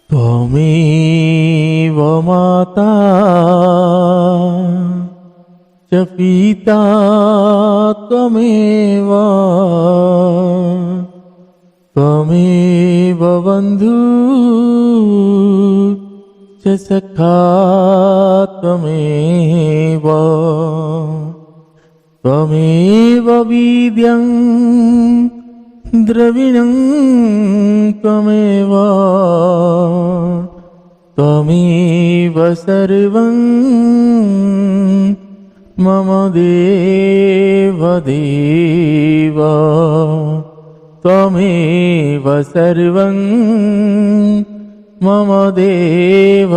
त्वमेव माता च पिता त्वमेव त्वमेव बन्धु च सखा त्वमेव त्वमेव वीर्यं द्रविणं त्वमेव त्वमेव सर्वं मम देव त्वमेव सर्वं मम देव।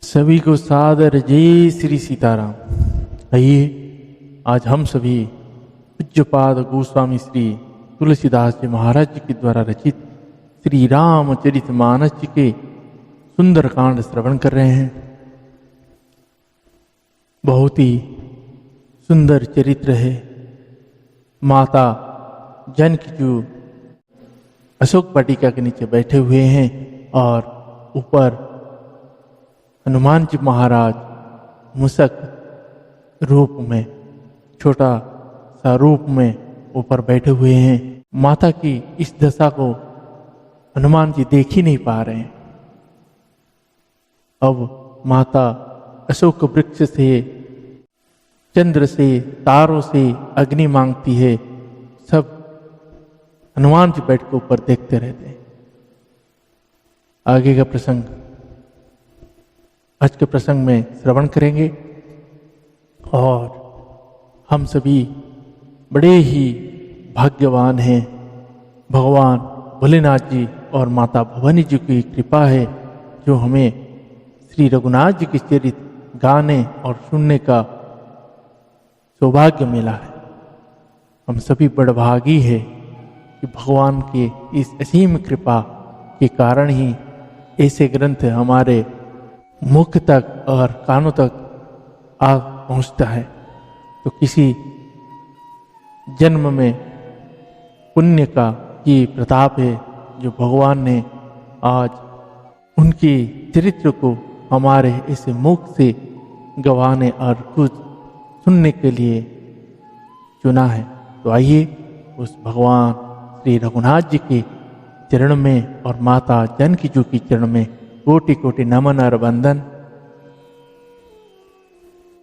सभी को सादर जय श्री सीताराम। आइए आज हम सभी पूज्यपाद गोस्वामी श्री तुलसीदास जी महाराज जी के द्वारा रचित श्री रामचरितमानस जी के सुंदरकांड श्रवण कर रहे हैं। बहुत ही सुंदर चरित्र है। माता जानकी जी अशोक वाटिका के नीचे बैठे हुए हैं और ऊपर हनुमान जी महाराज मूषक रूप में, छोटा सा रूप में ऊपर बैठे हुए हैं। माता की इस दशा को हनुमान जी देख ही नहीं पा रहे हैं। अब माता अशोक वृक्ष से, चंद्र से, तारों से अग्नि मांगती है। सब हनुमान जी बैठ के ऊपर देखते रहते हैं। आगे का प्रसंग आज के प्रसंग में श्रवण करेंगे और हम सभी बड़े ही भाग्यवान हैं। भगवान भोलेनाथ जी और माता भवानी जी की कृपा है जो हमें श्री रघुनाथ जी के चरित्र गाने और सुनने का सौभाग्य मिला है। हम सभी बड़भागी है कि भगवान के इस असीम कृपा के कारण ही ऐसे ग्रंथ हमारे मुख तक और कानों तक आ पहुंचता है। तो किसी जन्म में पुण्य का ये प्रताप है जो भगवान ने आज उनके चरित्र को हमारे ऐसे मुख से गवाने और कुछ सुनने के लिए चुना है। तो आइए उस भगवान श्री रघुनाथ जी के चरण में और माता जानकी जी के चरण में कोटि कोटि नमन और वंदन।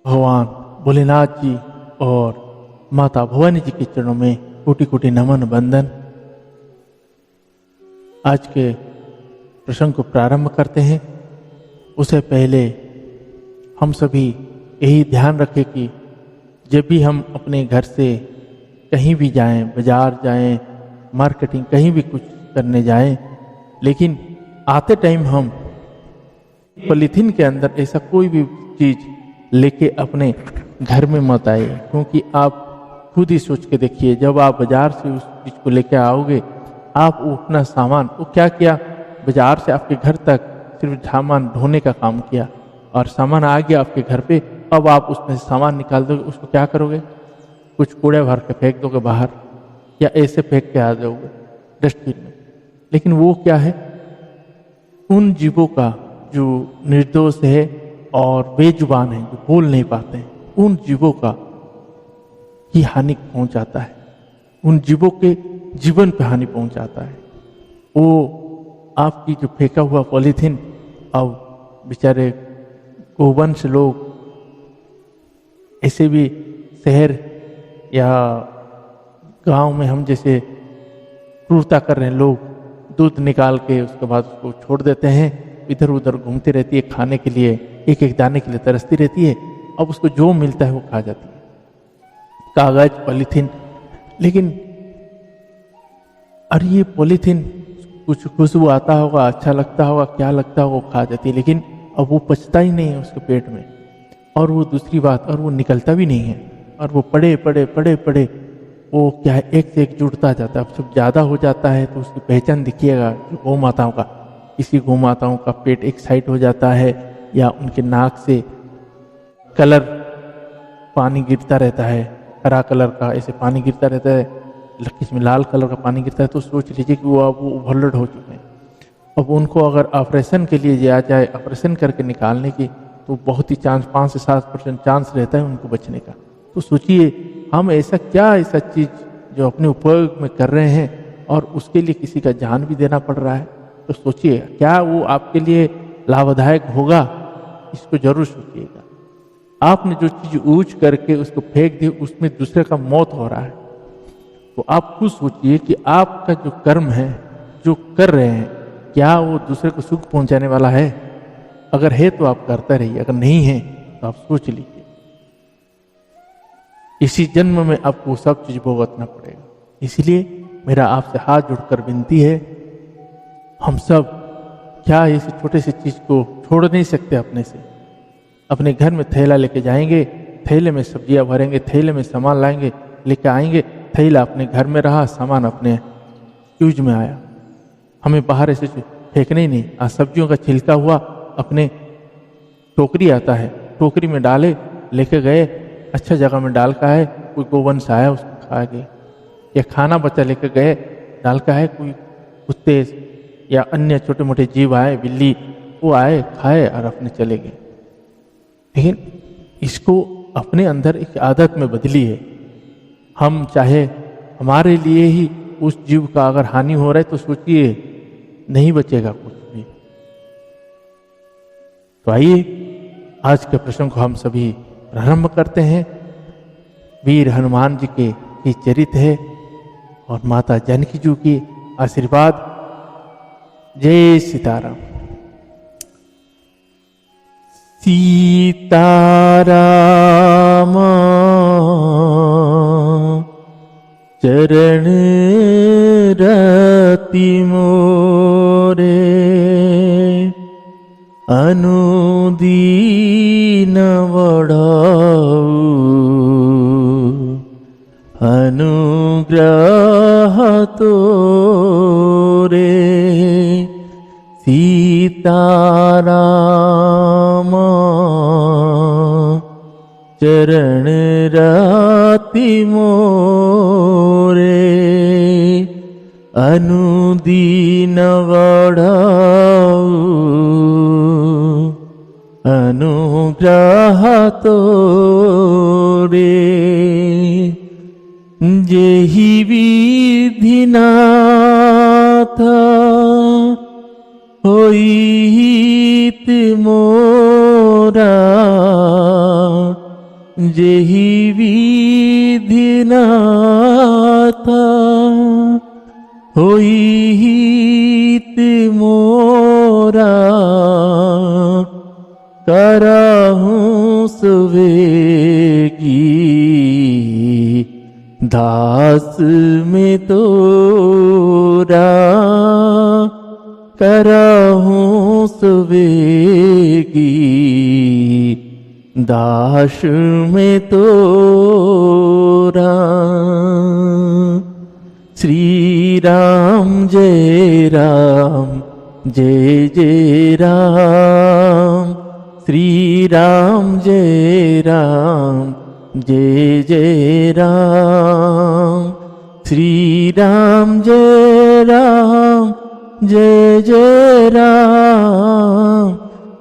भगवान भोलेनाथ जी और माता भवानी जी के चरणों में कोटि कोटि नमन वंदन। आज के प्रसंग को प्रारंभ करते हैं। उससे पहले हम सभी यही ध्यान रखें कि जब भी हम अपने घर से कहीं भी जाएं, बाजार जाएं, मार्केटिंग कहीं भी कुछ करने जाएं, लेकिन आते टाइम हम पॉलीथीन के अंदर ऐसा कोई भी चीज लेके अपने घर में मत आए। क्योंकि आप खुद ही सोच के देखिए, जब आप बाजार से उस चीज को लेके आओगे, आप अपना सामान वो क्या किया, बाजार से आपके घर तक सिर्फ सामान ढोने का काम किया और सामान आ गया आपके घर पे। अब आप उसमें से सामान निकाल दोगे, उसको क्या करोगे? कुछ कूड़े भर के फेंक दोगे बाहर या ऐसे फेंक के आ जाओगे डस्टबिन में। लेकिन वो क्या है, उन जीवों का जो निर्दोष है और बेजुबान है, जो बोल नहीं पाते हैं, उन जीवों का ही हानि पहुंचाता है। उन जीवों के जीवन पे हानि पहुंचाता है। वो आपकी जो फेंका हुआ पॉलीथीन, अब बेचारे गोवंश लोग ऐसे भी शहर या गांव में हम जैसे क्रूरता कर रहे हैं, लोग दूध निकाल के उसके बाद उसको छोड़ देते हैं, इधर उधर घूमती रहती है खाने के लिए, एक एक दाने के लिए तरसती रहती है। अब उसको जो मिलता है वो खा जाती है, कागज, पॉलीथीन। लेकिन अरे ये पॉलीथीन कुछ खुशबू आता होगा, अच्छा लगता होगा, क्या लगता होगा, वो खा जाती है। लेकिन अब वो पचता ही नहीं है उसके पेट में। और वो दूसरी बात, और वो निकलता भी नहीं है। और वो पड़े पड़े पड़े पड़े वो क्या है, एक से एक जुड़ता जाता है। अब जब ज़्यादा हो जाता है तो उसकी पहचान दिखिएगा। जो गौ माताओं का, किसी गौ माताओं का पेट एक साइड हो जाता है या उनके नाक से कलर पानी गिरता रहता है, हरा कलर का ऐसे पानी गिरता रहता है, किसी में लाल कलर का पानी गिरता है, तो सोच लीजिए कि वो अब ओवरलोड हो चुके हैं। अब उनको अगर ऑपरेशन के लिए दिया जाए, ऑपरेशन करके निकालने की, तो बहुत ही 5 से 7% चांस रहता है उनको बचने का। तो सोचिए हम ऐसा चीज़ जो अपने उपयोग में कर रहे हैं और उसके लिए किसी का जान भी देना पड़ रहा है, तो सोचिए क्या वो आपके लिए लाभदायक होगा? इसको जरूर सोचिएगा। आपने जो चीज़ यूज करके उसको फेंक दी, उसमें दूसरे का मौत हो रहा है, तो आप खुद सोचिए कि आपका जो कर्म है, जो कर रहे हैं, क्या वो दूसरे को सुख पहुंचाने वाला है? अगर है तो आप करते रहिए, अगर नहीं है तो आप सोच लीजिए। इसी जन्म में आपको सब चीज भुगतना पड़ेगा। इसलिए मेरा आपसे हाथ जोड़कर विनती है, हम सब क्या इस छोटे से चीज को छोड़ नहीं सकते अपने से? अपने घर में थैला लेके जाएंगे, थैले में सब्जियां भरेंगे, थैले में सामान लाएंगे, लेके आएंगे, थैला अपने घर में रहा, सामान अपने यूज में आया। हमें बाहर ऐसे फेंकने ही नहीं। आज सब्जियों का छिलका हुआ अपने टोकरी आता है, टोकरी में डाले, लेके गए, अच्छा जगह में डाल का है, कोई गोवंश आया उसको खा गए, या खाना बचा लेके गए डाल का है, कोई कुत्ते या अन्य छोटे मोटे जीव आए, बिल्ली, वो आए खाए और अपने चले गए। लेकिन इसको अपने अंदर एक आदत में बदली है। हम चाहे हमारे लिए ही उस जीव का अगर हानि हो रहा है तो सोचिए नहीं बचेगा कुछ भी। तो आइए आज के प्रसंग को हम सभी प्रारंभ करते हैं। वीर हनुमान जी के चरित्र है और माता जानकी जी की आशीर्वाद। जय सीताराम। सीताराम चरण रति मोरे, अनुदीन वढ़ाऊ अनुग्रह तोरे। सीताराम चरण रति मोरे, अनुदीन वढ़ाऊ अनुग्रह तोरे। जेहि विधिनाथ होइत मोरा, जेहि विधिनाथ होइत मोरा, करहूँ सुवेगी दास में तोरा, करहूँ सुवेगी दास में तोरा। श्री राम जय राम, जय जय राम। श्री राम जय राम, जय जय राम। श्री राम जय राम, जय जय राम।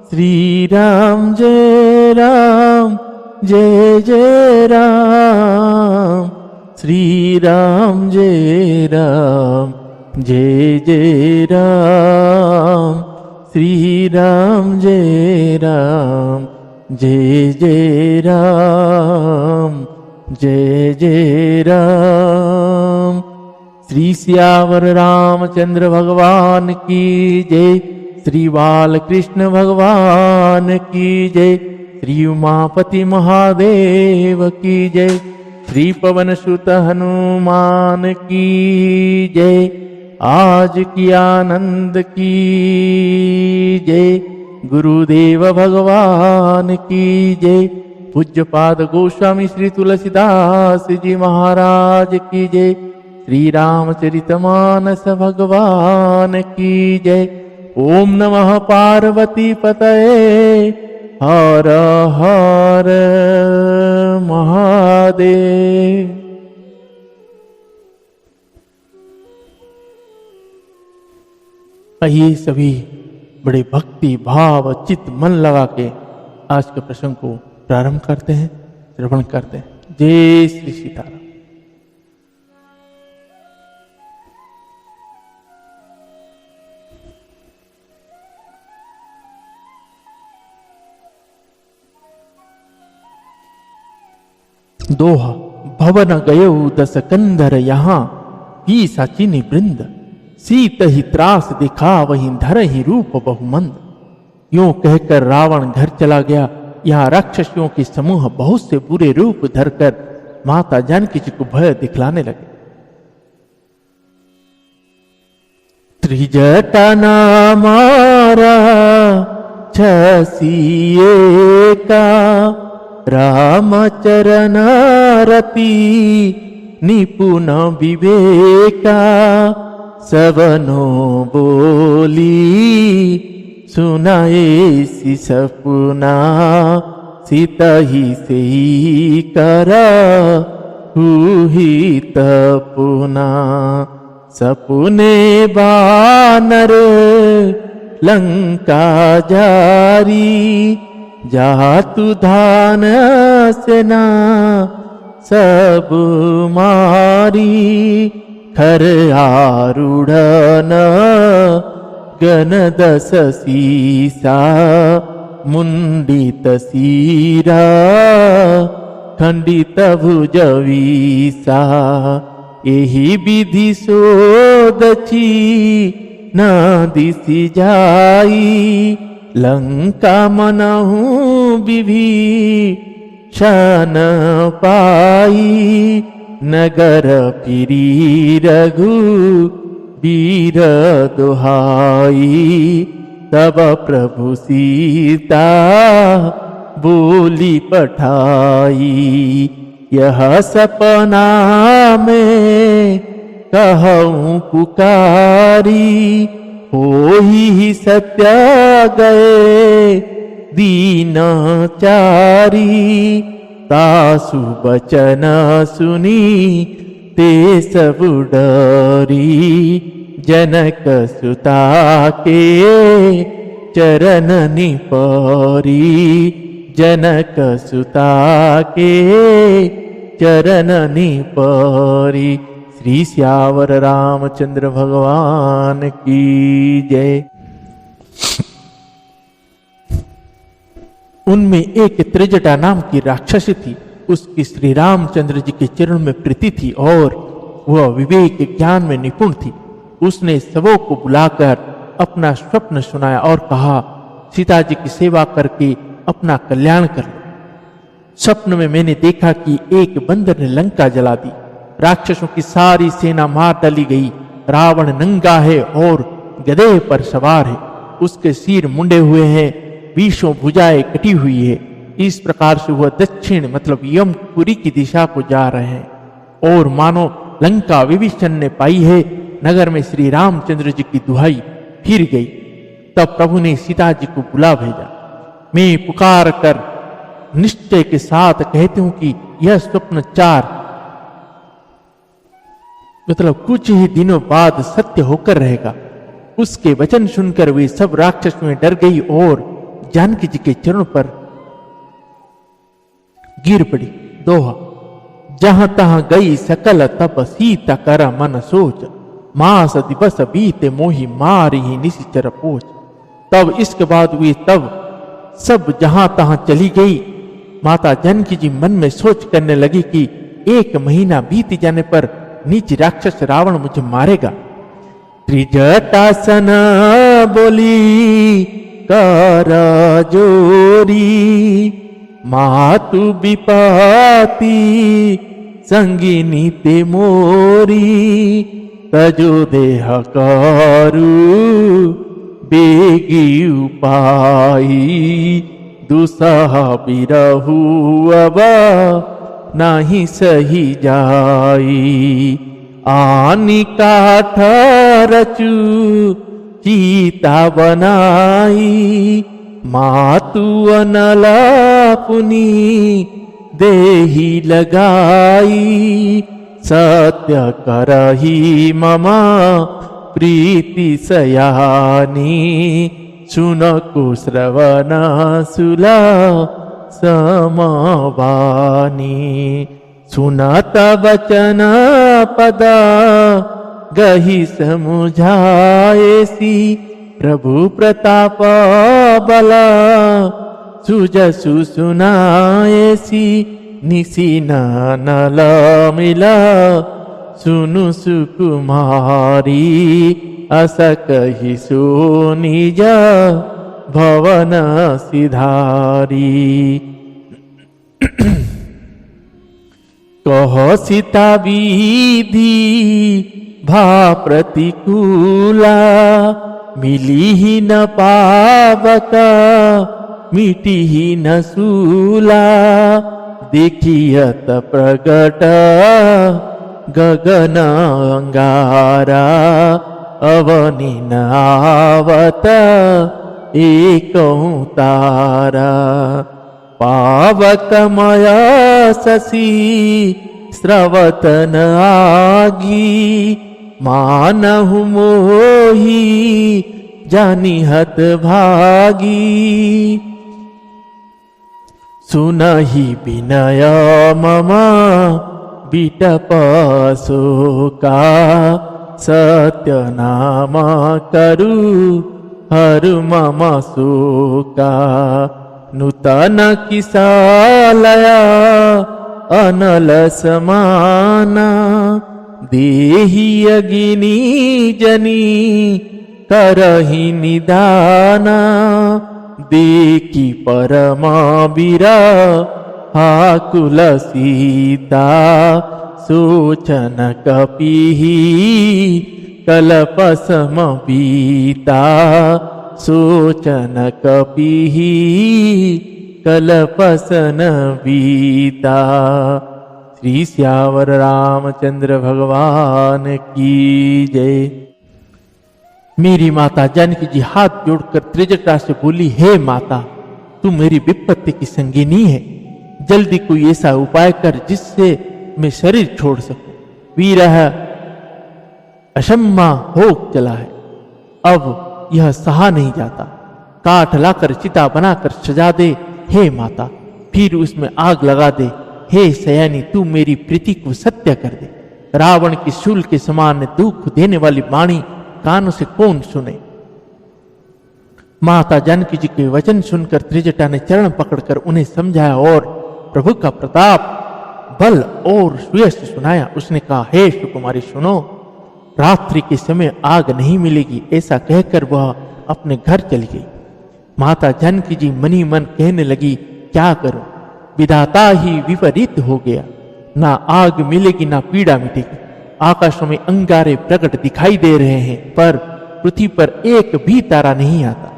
श्री राम जय राम, जय जय राम। श्री राम जय राम, जय जय राम। श्री राम जय राम, जय जय राम, जय जय राम। श्री सियावर रामचंद्र भगवान की जय। श्री बालकृष्ण भगवान की जय। श्री उमापति महादेव की जय। श्री पवन सुत हनुमान की जय। आज की आनंद की जय। गुरुदेव भगवान की जय। पूज्यपाद गोस्वामी श्री तुलसीदास जी महाराज की जय। श्री रामचरितमानस भगवान की जय। ओम नमः पार्वती पतये हर हर महादेव। आइए सभी बड़े भक्ति भाव चित्त मन लगा के आज के प्रसंग को प्रारंभ करते हैं, श्रवण करते हैं। जय श्री सीताराम। दोहा। भवन गयो दस कंधर यहाँ, ही साचिनी वृंद, सीत ही त्रास दिखा वहीं धर ही रूप बहुमंद। यूं कहकर रावण घर चला गया। यहाँ राक्षसियों के समूह बहुत से बुरे रूप धरकर माता जानकी जी को भय दिखलाने लगे। त्रिजटा नामारा छसिए का, रामचरण रति निपुण विवेका। सवनो बोली सुनाए सी सपुना, सीता ही से करा हुई तपुना। सपुने बानर लंका जारी, जातु धान सेना सब मारी। खर आरूढ़न गण दस सीसा, मुंडित सीरा खंडित भुज वीसा। एहि विधि सोदछि न दिसि जाई, लंका मनहु विभीषण पाई। नगर फिरी रघु वीर दुहाई, तब प्रभु सीता बोली पठाई। यह सपना में कहूँ पुकारी, होई सत्य गए दीनाचारी। तासु बचन सुनी ते सब डरी, जनक सुता के चरण निपरी। जनक सुता के चरण निपरी। श्री श्यावर रामचंद्र भगवान की जय। उनमें एक त्रिजटा नाम की राक्षसी थी। उसकी श्री रामचंद्र जी के चरण में प्रीति थी और वह विवेक ज्ञान में निपुण थी। उसने सबों को बुलाकर अपना स्वप्न सुनाया और कहा, सीता जी की सेवा करके अपना कल्याण कर लो। स्वप्न में मैंने देखा कि एक बंदर ने लंका जला दी। राक्षसों की सारी सेना मार डाली गई। रावण नंगा है और गधे पर सवार है। उसके सिर मुंडे हुए हैं, 20 भुजाएं कटी हुई है। इस प्रकार से वह दक्षिण मतलब यमपुरी की दिशा को जा रहे हैं और मानो लंका विभीषण ने पाई है। नगर में श्री रामचंद्र जी की दुहाई फिर गई। तब प्रभु ने सीता जी को बुला भेजा। मैं पुकार कर निश्चय के साथ कहती हूं कि यह स्वप्न 4 मतलब कुछ ही दिनों बाद सत्य होकर रहेगा। उसके वचन सुनकर वे सब राक्षस में डर गई और जानकी जी के चरणों पर गिर पड़ी। दोहा। जहां तहां गई सकल तप, सीता कर मन सोच। मास दिवस बीते मोहि मारी ही निशिचर पोच। तब इसके बाद वे तब सब जहां तहां चली गई। माता जानकी जी मन में सोच करने लगी कि 1 महीना बीत जाने पर नीच राक्षस रावण मुझे मारेगा। त्रिजटासन बोली कर जोरी, मातु विपाती संगिनी ते मोरी। तजो देह करू बेगी उपाई, दुसह बिरहु अब नाही सही जाई। आनी काठ रचू चीता बनाई, मातु अनला पुनि देहि लगाई, सत्य करहि मम प्रीति सयानी, सुनको श्रवण सुला समवानी। सुनत वचन पद गहि समुझाएसी, प्रभु प्रताप बला सुजसु सुनाएसी, निसी नल मिला सुनु सुकुमारी, अस कहि सुनिज भवन सिधारी। कह सीता विधि भा प्रतिकूला, मिली ही न पावक मिटी ही न सूला, देखियत प्रगट गगन अंगारा, अवनि न आवत एकौ तारा। पावकमय शशि स्रवतन आगी, मानहु मोही जानिहत भागी। सुनहि विनय मम बिटप शोका, सत्य नाम करु हरु मम शोका। नूतन किसालया अनल समाना, देहि अगिनी जनी करहि निदाना। देखी परमा बीरा हाकुल सीता, सोचन कपिहि कल्प समबीता। सोचन कपिहि कल्प समबीता। श्री श्यावर रामचंद्र भगवान की जय। मेरी माता जानकी जी हाथ जोड़कर त्रिजटा से बोली, हे माता, तू मेरी विपत्ति की संगिनी है, जल्दी कोई ऐसा उपाय कर जिससे मैं शरीर छोड़ सकूं। वीरह अशम्मा हो चला है, अब यह सहा नहीं जाता। काठ लाकर चिता बनाकर सजा दे हे माता, फिर उसमें आग लगा दे। हे सयानी, तू मेरी प्रीति को सत्य कर दे। रावण की शूल के समान दुख देने वाली वाणी कानों से कौन सुने। माता जानकी जी के वचन सुनकर त्रिजटा ने चरण पकड़कर उन्हें समझाया और प्रभु का प्रताप, बल और सुयश सुनाया। उसने कहा, हे सुकुमारी सुनो, रात्रि के समय आग नहीं मिलेगी। ऐसा कहकर वह अपने घर चली गई। माता जानकी जी मनी मन कहने लगी, क्या करूं, विधाता ही विपरीत हो गया। ना आग मिलेगी ना पीड़ा मिटेगी। आकाशों में अंगारे प्रकट दिखाई दे रहे हैं, पर पृथ्वी पर एक भी तारा नहीं आता।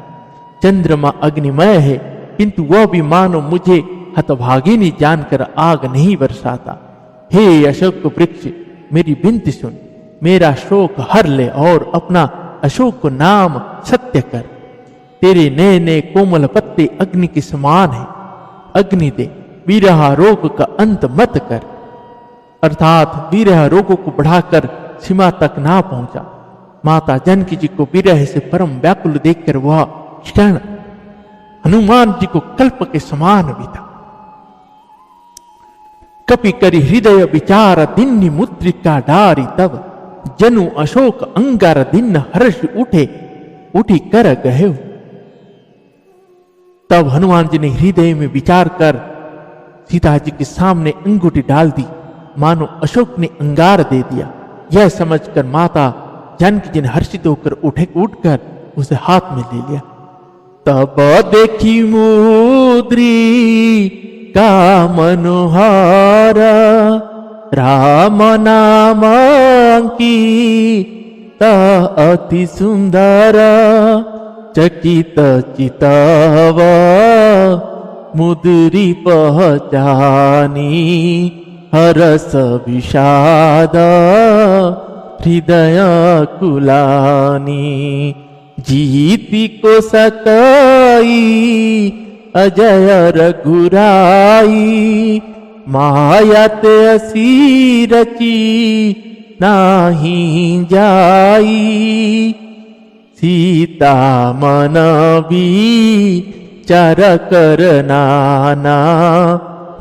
चंद्रमा अग्निमय है, किंतु वह भी मानो मुझे हतभागिनी जानकर आग नहीं बरसाता। हे अशोक वृक्ष, मेरी विनती सुन, मेरा शोक हर ले और अपना अशोक नाम सत्य कर। तेरे नए नए कोमल पत्ते अग्नि के समान है। अग्नि दे, विरह रोग का अंत मत कर। अर्थात विरह रोगों को बढ़ाकर सीमा तक ना पहुंचा। माता जानकी जी को विरह से परम व्याकुल देखकर वह क्षण हनुमान जी को कल्प के समान बीता। कपि करि हृदय विचार दिन्नि मुद्रिका डारी, तब जनु अशोक अंगार दिन हर्ष उठे उठी कर गहे। तब हनुमान जी ने हृदय में विचार कर सीता जी के सामने अंगूठी डाल दी, मानो अशोक ने अंगार दे दिया। यह समझकर माता जानकी जी ने हर्षित होकर उठकर उसे हाथ में ले लिया। तब देखी मुद्री का मनोहार, राम नाम की अति सुंदर। चकित चितव मुद्री पहचानी, हरस विषाद हृदय कुलानी। जीति को सक अजय रघुराई। माया ते असी रची नाही जाई। सीता मन विचार कर नाना,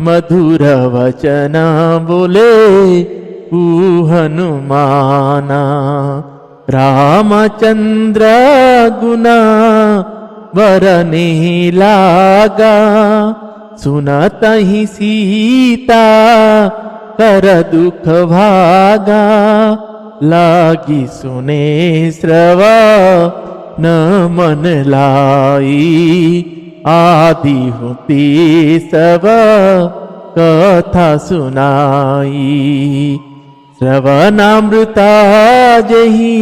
मधुर वचन बोले तू हनुमाना। रामचंद्र गुना वरने लागा, सुनत ही सीता कर दुख भागा। लागी सुने श्रवण मन लाई, आदि होती सब कथा सुनाई। श्रवणामृता जही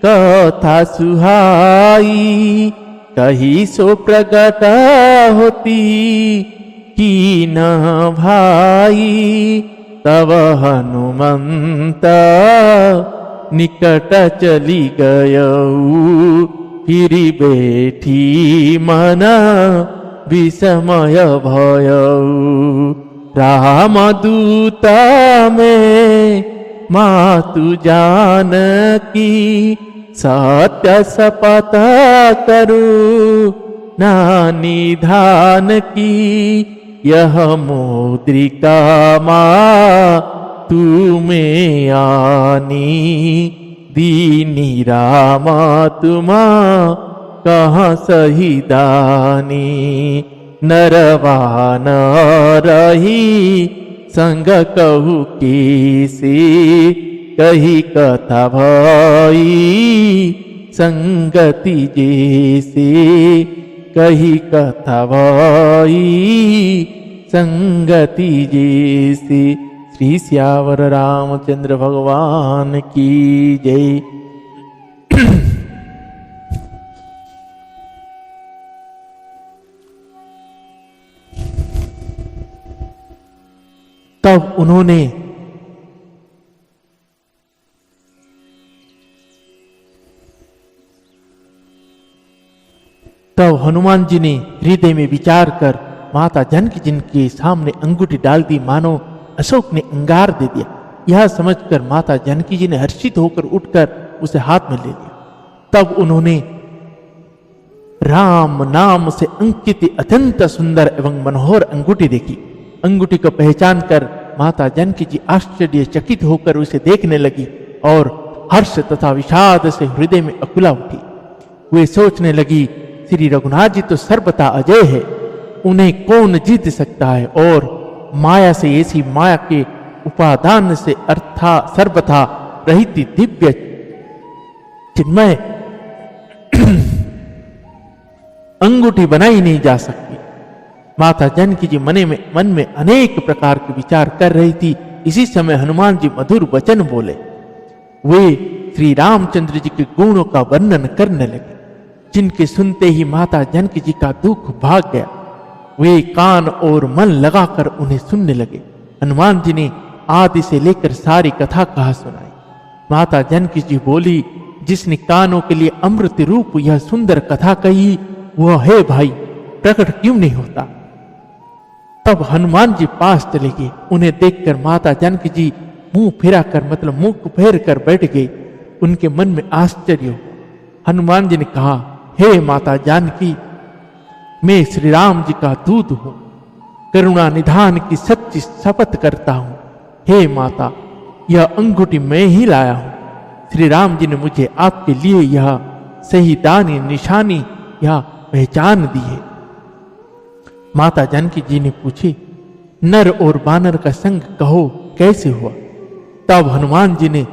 कथा सुहाई, कही सो प्रगट होती की न भाई। तब हनुमंत निकट चली गयऊ, फिरी बैठी मन विस्मय भयऊ। रामदूत में मातु जानकी, सत्य शपथ करू ना निधान की। यह मुद्रिका तू में आनी, दीनी राम तुम कहाँ सही दानी। नरवान रही संग कहू केसी, कही कथा भई संगति जैसे। कही कथा भई संगति जैसे। श्री सियावर रामचंद्र भगवान की जय। तब उन्होंने तब हनुमान जी ने हृदय में विचार कर माता जानकी जी के सामने अंगूठी डाल दी, मानो अशोक ने अंगार दे दिया। यह समझकर माता जानकी जी ने हर्षित होकर उठकर उसे हाथ में ले लिया। तब उन्होंने राम नाम से अंकित अत्यंत सुंदर एवं मनोहर अंगूठी देखी। अंगूठी को पहचान कर माता जानकी जी आश्चर्यचकित होकर उसे देखने लगी और हर्ष तथा विषाद से हृदय में अकुला उठी। वे सोचने लगी, श्री रघुनाथ जी तो सर्वथा अजय है, उन्हें कौन जीत सकता है। और माया से ऐसी माया के उपादान से अर्था सर्वथा रहित दिव्य चिन्मय अंगूठी बनाई नहीं जा सकती। माता जानकी जी मन में अनेक प्रकार के विचार कर रही थी। इसी समय हनुमान जी मधुर वचन बोले। वे श्री रामचंद्र जी के गुणों का वर्णन करने लगे, जिनके सुनते ही माता जानकी जी का दुख भाग गया। वे कान और मन लगाकर उन्हें सुनने लगे। हनुमान जी ने आदि से लेकर सारी कथा कहा सुनाई। माता जानकी जी बोली, जिसने कानों के लिए अमृत रूप यह सुंदर कथा कही, वह है भाई प्रकट क्यों नहीं होता। तब हनुमान जी पास चले गए। उन्हें देखकर माता जानकी जी मुंह फिरा कर मतलब मुंह फेर कर बैठ गए। उनके मन में आश्चर्य हो। हनुमान जी ने कहा, हे माता जानकी, मैं श्री राम जी का दूत हूं, करुणा निधान की सच्ची शपथ करता हूं। हे माता, यह अंगूठी मैं ही लाया हूं। श्री राम जी ने मुझे आपके लिए यह सही दानी निशानी या पहचान दी है। माता जानकी जी ने पूछी, नर और बानर का संग कहो कैसे हुआ। तब हनुमान जी ने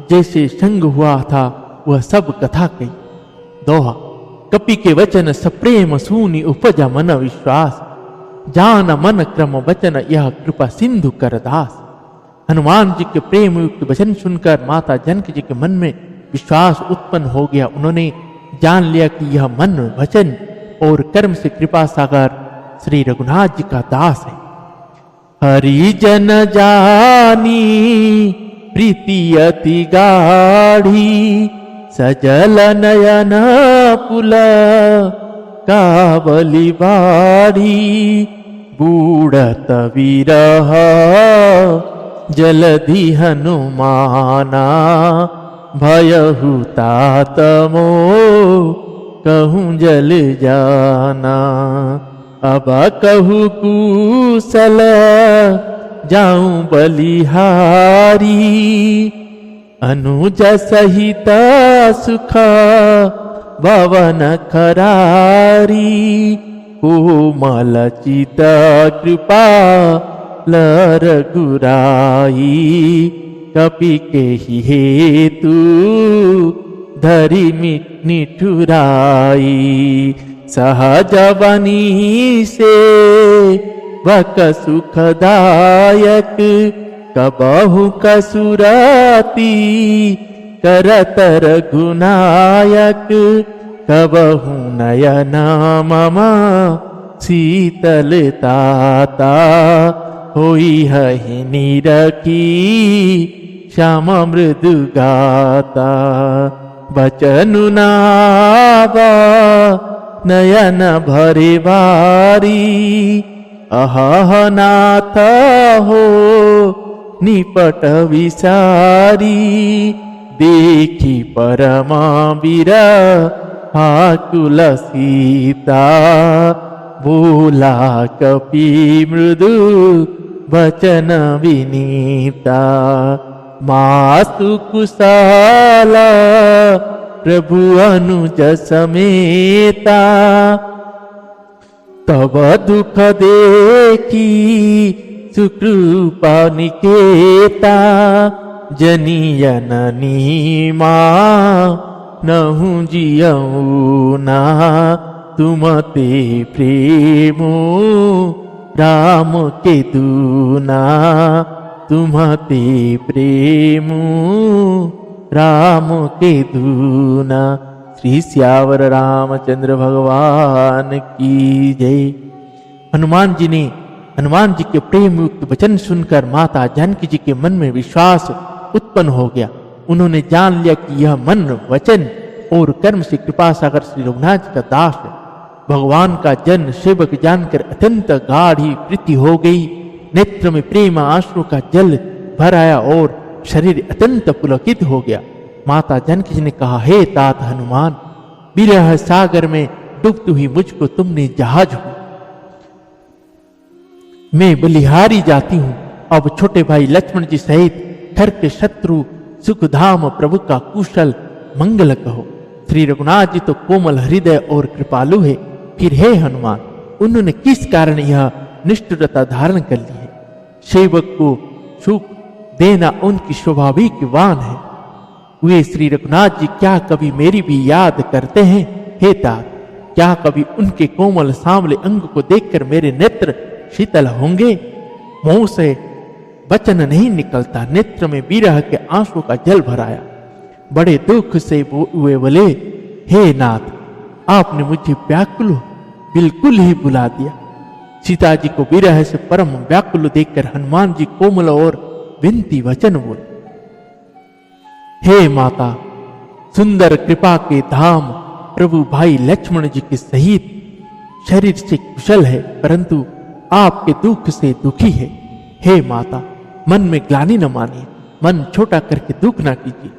जैसे संग हुआ था वह सब कथा कही। दोहा, कपि के वचन सप्रेम सूनि उपजा मन विश्वास, जान मन क्रम वचन यह कृपा सिंधु कर दास। हनुमान जी के प्रेम युक्त वचन सुनकर माता जानकी जी के मन में विश्वास उत्पन्न हो गया। उन्होंने जान लिया कि यह मन वचन और कर्म से कृपा सागर श्री रघुनाथ जी का दास है। हरिजन जानी प्रीति अति गाढ़ी, सजल नयन पुल कावली बाड़ी बूढ़त विरह जलधि हनुमाना भयहु तात मो कहूँ जल जाना। अब कहूँ कुशल जाऊं बलिहारी अनुज सहित सुख भवन खरारी कोमल चित कृपा लर गुराई कपि के ही हेतु धरि निठुराई सहज बनी से वक सुखदायक कबहु कसुराती करतर गुनायक कबहु नयन मम शीतलताता होई है निरखी श्याम मृदु गाता बचनु नावा नयन भरे बारी अहह नाथ हो निपट विसारी देखी परमा बीरा आकुल सीता बोला कपि मृदु वचन विनीता मास्तु कुशला प्रभु अनुज समेता तब दुख देखी सुकृपा निकेता जनियननी माँ नहु जियऊ ना तुम ते प्रेमो राम के दूना तुम ते प्रेमो राम के दूना। श्री सियावर रामचंद्र भगवान की जय। हनुमान जी ने हनुमान जी के प्रेम युक्त वचन सुनकर माता जानकी जी के मन में विश्वास उत्पन्न हो गया। उन्होंने जान लिया कि यह मन वचन और कर्म से कृपा सागर श्री रघुनाथ जी का दास है। भगवान का जन सेवक जानकर अत्यंत गाढ़ी प्रीति हो गई। नेत्र में प्रेम आंसू का जल भर आया और शरीर अत्यंत पुलकित हो गया। माता जानकी जी ने कहा, हे तात हनुमान, विरह सागर में डूबती हुई मुझको तुमने जहाज हुई, मैं बलिहारी जाती हूं। अब छोटे भाई लक्ष्मण जी सहित घर के शत्रु सुखधाम प्रभु का कुशल मंगल कहो। श्री रघुनाथ जी तो कोमल हृदय और कृपालु है, फिर हे हनुमान, उन्होंने किस कारण यह निष्ठुरता धारण कर ली है? सेवक को सुख देना उनकी स्वाभाविक वान है। वे श्री रघुनाथ जी क्या कभी मेरी भी याद करते हैं? हे तात, क्या कभी उनके कोमल सांवले अंग को देखकर मेरे नेत्र शीतल होंगे? मुंह से वचन नहीं निकलता, नेत्र में विरह के आंसू का जल भराया। बड़े दुख से वे बोले, हे नाथ, आपने मुझे व्याकुल बिल्कुल ही बुला दिया। सीता जी को विरह से परम व्याकुल देखकर हनुमान जी कोमल और विनती वचन बोले, हे माता, सुंदर कृपा के धाम प्रभु भाई लक्ष्मण जी के सहित शरीर से कुशल है, परंतु आपके दुख से दुखी है। हे माता, मन में ग्लानि न मानिए, मन छोटा करके दुख न कीजिए।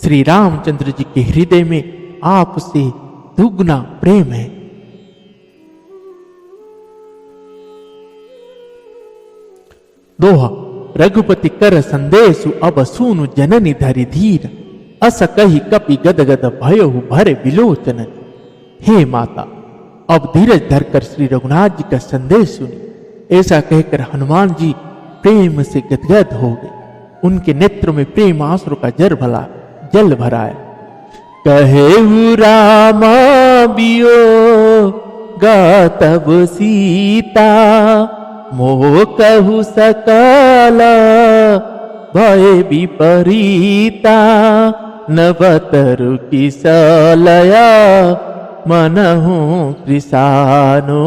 श्री रामचंद्र जी के हृदय में आपसे दुगना प्रेम है। दोहा। रघुपति कर संदेशु अब सूनु जननी धरि धीर, अस कही कपि गदगद भयहु भरे विलोचन। हे माता, अब धीरज धरकर श्री रघुनाथ जी का संदेश सुनी। ऐसा कहकर हनुमान जी प्रेम से गदगद हो गए। उनके नेत्रों में प्रेम आंसू का जल भराया। कहेहु राम बियो गातब सीता, मोह कहु सकल भय विपरीता। नवतरु किसलया मनहु कृशानो,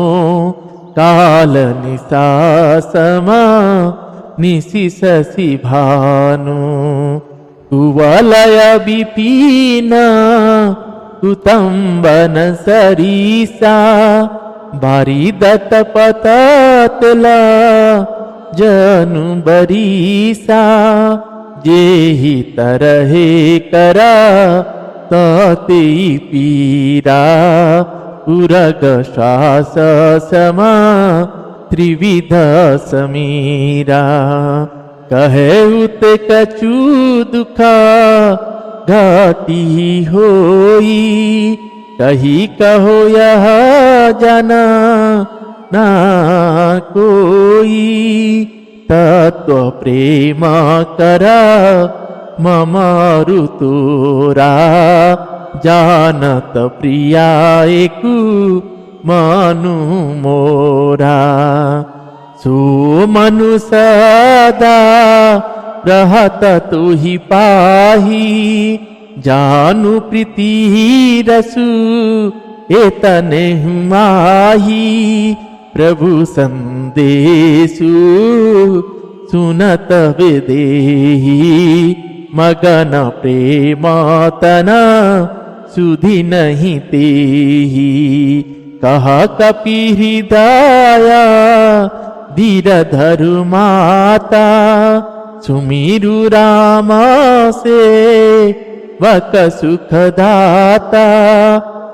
काल निशासमा निशिशि भानु। कुवलय विपिन कुतंबन सरीसा बारीदत पततला जनु बरीसा जेहि तरहे करा तते पीरा उरग श्वास समा त्रिविध समीरा कहे उत कछु दुखा घाटी होई कही कहो यह जाना ना कोई तत्व प्रेम करा ममारु तोरा जानत प्रिया एकु मानु मोरा सो मनु सदा रहत तु ही पाही जानु प्रीति रसु एतने माही प्रभु संदेशु सुनत विदेही मगन प्रेमातना सुधि नहीं तेही कहा कपि हृदया धीर धरु माता सुमिरु राम से वक सुख दाता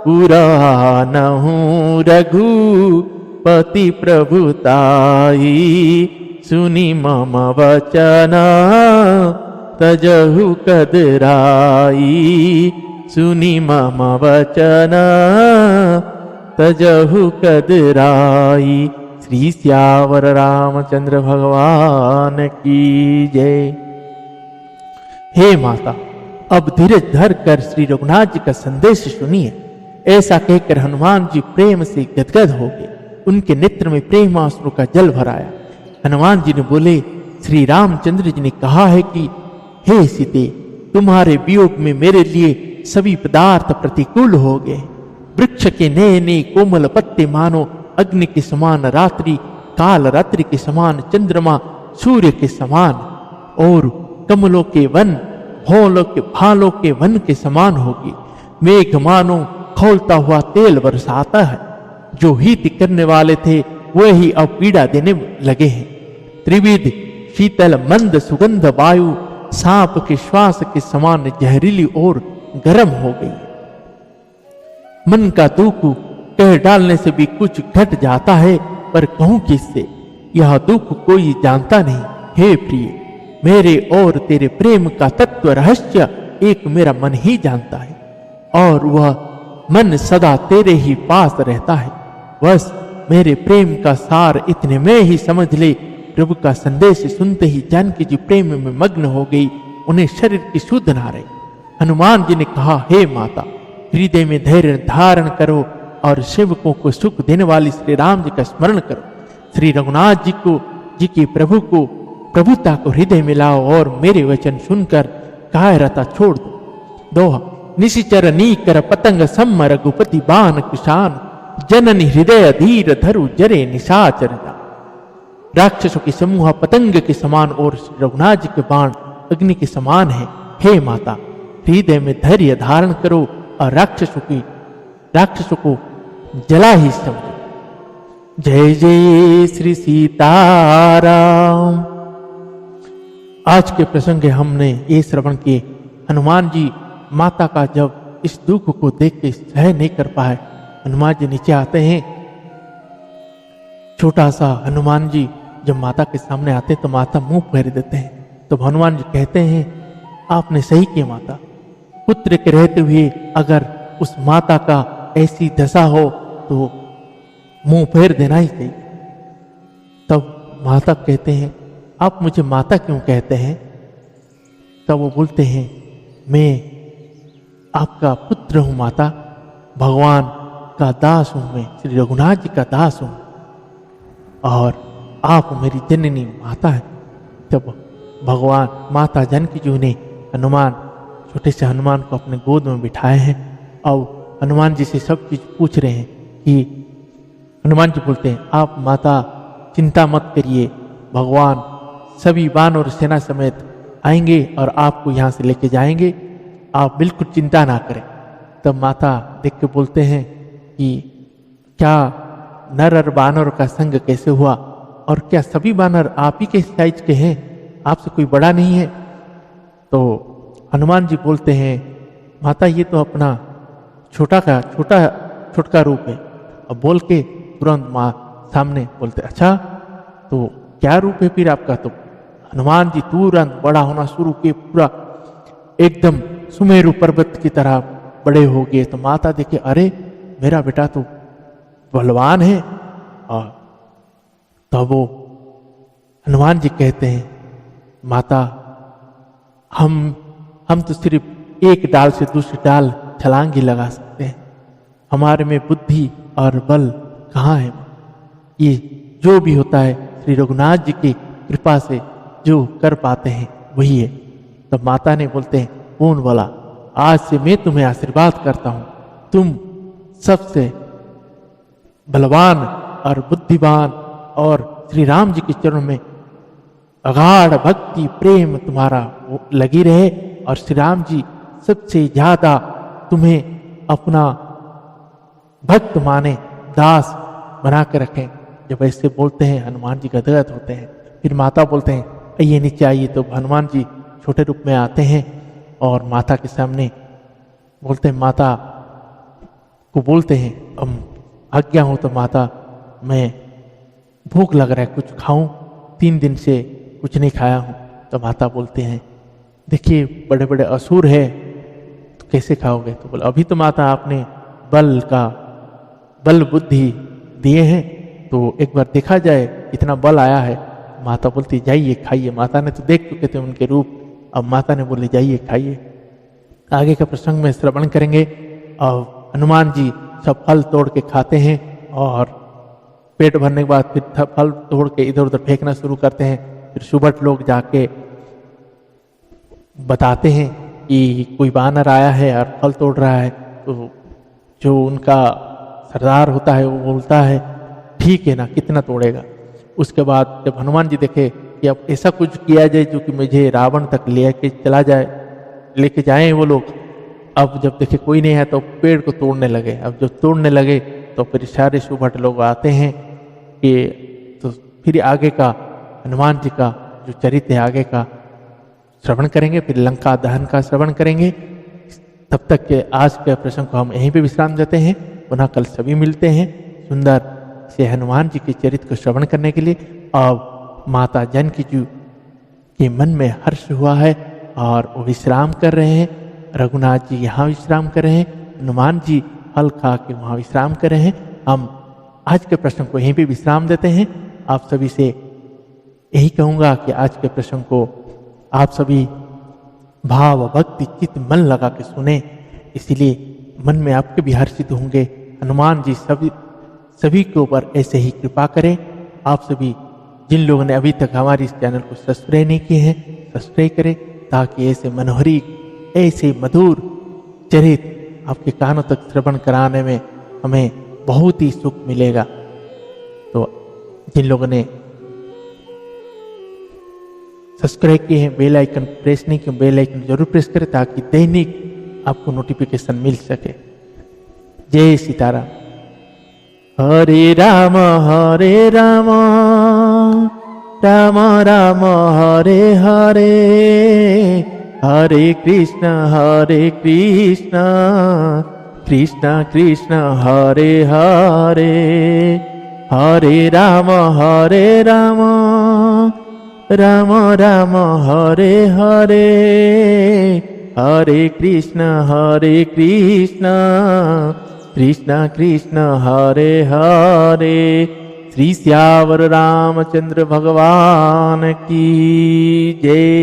पुरानहु रघु पति प्रभुताई सुनि मम वचना तजहु कदराई सुनि मम वचना तजहु कदराई। श्री सियावर रामचंद्र भगवान की जय। हे माता, अब धीरज धर कर श्री रघुनाथ जी का संदेश सुनिए। ऐसा कहकर हनुमान जी प्रेम से गदगद हो गए। उनके नेत्र में प्रेम आंसू का जल भराया। हनुमान जी ने बोले, श्री रामचंद्र जी ने कहा है कि हे सीते, तुम्हारे वियोग में मेरे लिए सभी पदार्थ प्रतिकूल हो गए। वृक्ष के नए नए कोमल पत्ते मानो अग्नि के समान रात्रि, काल रात्रि के समान चंद्रमा सूर्य के समान, और कमलों के वन भालों के वन के समान होगी। मेघ मानो खौलता हुआ तेल बरसाता है। जो हित करने वाले थे वही अब पीड़ा देने लगे हैं। त्रिविध शीतल मंद सुगंध वायु सांप के श्वास के समान जहरीली और गर्म हो गई। मन का दुख कह डालने से भी कुछ घट जाता है, पर कहूं किससे? यह दुख कोई जानता नहीं। हे प्रिय, मेरे और तेरे प्रेम का तत्व रहस्य एक मेरा मन ही जानता है, और वह मन सदा तेरे ही पास रहता है। बस मेरे प्रेम का सार इतने में ही समझ ले। प्रभु का संदेश सुनते ही जानकी जी प्रेम में मग्न हो गई। उन्हें शरीर की सुध ना रही। हनुमान जी ने कहा, हे माता, हृदय में धैर्य धारण करो और सेवकों को सुख देने वाली श्री राम जी का स्मरण करो। श्री रघुनाथ जी के प्रभुता को हृदय में लाओ और मेरे वचन सुनकर कायरता छोड़ दो। दोहा। निशिचर नीकर पतंग सम रघुपति बाण किसान, जननी हृदय धीर धरु जरे निशाचर। राक्षसों के समूह पतंग के समान और रघुनाथ जी के बाण अग्नि के समान है। हे माता, हृदय में धैर्य धारण करो और राक्षसों को जला ही समझो। जय जय श्री सीताराम। आज के प्रसंग हमने ये श्रवण किए। हनुमान जी माता का जब इस दुख को देख के सह नहीं कर पाए, हनुमान जी नीचे आते हैं। छोटा सा हनुमान जी जब माता के सामने आते तो माता मुंह फेर देते हैं। तो हनुमान जी कहते हैं, आपने सही किया माता। पुत्र के रहते हुए अगर उस माता का ऐसी दशा हो तो मुंह फेर देना ही चाहिए। तब माता कहते हैं, आप मुझे माता क्यों कहते हैं? तब वो बोलते हैं, मैं आपका पुत्र हूं माता, भगवान का दास हूं, मैं श्री रघुनाथ जी का दास हूं, और आप मेरी जननी माता है। तब भगवान माता जानकी जी ने छोटे से हनुमान को अपने गोद में बिठाए हैं। अब हनुमान जी से सब चीज पूछ रहे हैं कि हनुमान जी बोलते हैं, आप माता चिंता मत करिए, भगवान सभी बाण और सेना समेत आएंगे और आपको यहाँ से लेके जाएंगे, आप बिल्कुल चिंता ना करें। तब माता देख के बोलते हैं कि क्या नर और बानर का संग कैसे हुआ, और क्या सभी बानर आप ही के साइज के हैं, आपसे कोई बड़ा नहीं है? तो हनुमान जी बोलते हैं, माता ये तो अपना छोटा रूप है। अब बोल के तुरंत माँ सामने बोलते, अच्छा तो क्या रूप है फिर आपका? तो हनुमान जी तुरंत बड़ा होना शुरू किए, पूरा एकदम सुमेरु पर्वत की तरह बड़े हो गए। तो माता देखे, अरे मेरा बेटा तो बलवान है। और तो वो हनुमान जी कहते हैं, माता हम तो सिर्फ एक डाल से दूसरी डाल छलांग ही लगा सकते हैं, हमारे में बुद्धि और बल कहाँ है? ये जो भी होता है श्री रघुनाथ जी की कृपा से जो कर पाते हैं वही है। तो माता ने बोलते हैं, कौन बोला, आज से मैं तुम्हें आशीर्वाद करता हूं, तुम सबसे बलवान और बुद्धिमान, और श्री राम जी के चरणों में अगाढ़ भक्ति प्रेम तुम्हारा लगी रहे, और श्री राम जी सबसे ज्यादा तुम्हें अपना भक्त माने, दास बना के रखें। जब ऐसे बोलते हैं हनुमान जी गदगद होते हैं। फिर माता बोलते हैं, आइए नीचे आइए। तो हनुमान जी छोटे रूप में आते हैं और माता के सामने बोलते हैं, माता को बोलते हैं, हम आज्ञा हो तो माता मैं भूख लग रहा है, कुछ खाऊं, 3 दिन से कुछ नहीं खाया हूं। तो माता बोलते हैं, देखिए बड़े बड़े असुर है, तो कैसे खाओगे? तो बोले, अभी तो माता आपने बल बुद्धि दिए हैं, तो एक बार देखा जाए कितना बल आया है। माता बोलती, जाइए खाइए। माता ने तो देख चुके थे उनके रूप, अब माता ने बोले, जाइए खाइए। आगे का प्रसंग में श्रवण करेंगे। और हनुमान जी सब फल तोड़ के खाते हैं, और पेट भरने के बाद फिर फल तोड़ के इधर उधर फेंकना शुरू करते हैं। फिर सुबह लोग जाके बताते हैं कि कोई बानर आया है और फल तोड़ रहा है। तो जो उनका सरदार होता है वो बोलता है, ठीक है ना, कितना तोड़ेगा? उसके बाद जब हनुमान जी देखे कि अब ऐसा कुछ किया जाए जो कि मुझे रावण तक लेके जाए वो लोग, अब जब देखे कोई नहीं है तो पेड़ को तोड़ने लगे। अब जब तोड़ने लगे तो फिर सारे सुभट लोग आते हैं कि तो फिर आगे का हनुमान जी का जो चरित्र है आगे का श्रवण करेंगे, फिर लंका दहन का श्रवण करेंगे। तब तक के आज के प्रसंग को हम यहीं पे विश्राम देते हैं। पुनः कल सभी मिलते हैं सुंदर से हनुमान जी के चरित्र को श्रवण करने के लिए। और माता जानकी जी के मन में हर्ष हुआ है और वो विश्राम कर रहे हैं। रघुनाथ जी यहाँ विश्राम कर रहे हैं, हनुमान जी फल खा के वहाँ विश्राम कर रहे हैं। हम आज के प्रसंग को यहीं पे विश्राम देते हैं। आप सभी से यही कहूँगा कि आज के प्रसंग को आप सभी भाव भक्ति चित्त मन लगा के सुने, इसीलिए मन में आपके भी हर्षित होंगे। हनुमान जी सभी के ऊपर ऐसे ही कृपा करें। आप सभी जिन लोगों ने अभी तक हमारे इस चैनल को सब्सक्राइब नहीं किए हैं, सब्सक्राइब करें, ताकि ऐसे मनोहरी ऐसे मधुर चरित्र आपके कानों तक श्रवण कराने में हमें बहुत ही सुख मिलेगा। तो जिन लोगों ने सब्सक्राइब किए हैं, बेल आइकन प्रेस नहीं किया, बेल आइकन जरूर प्रेस करें ताकि दैनिक आपको नोटिफिकेशन मिल सके। जय सीताराम। हरे राम राम राम हरे हरे, हरे कृष्ण कृष्ण कृष्ण हरे हरे, हरे राम राम राम हरे हरे, हरे कृष्ण कृष्ण कृष्ण हरे हरे। श्री श्यावर रामचंद्र भगवान की जय।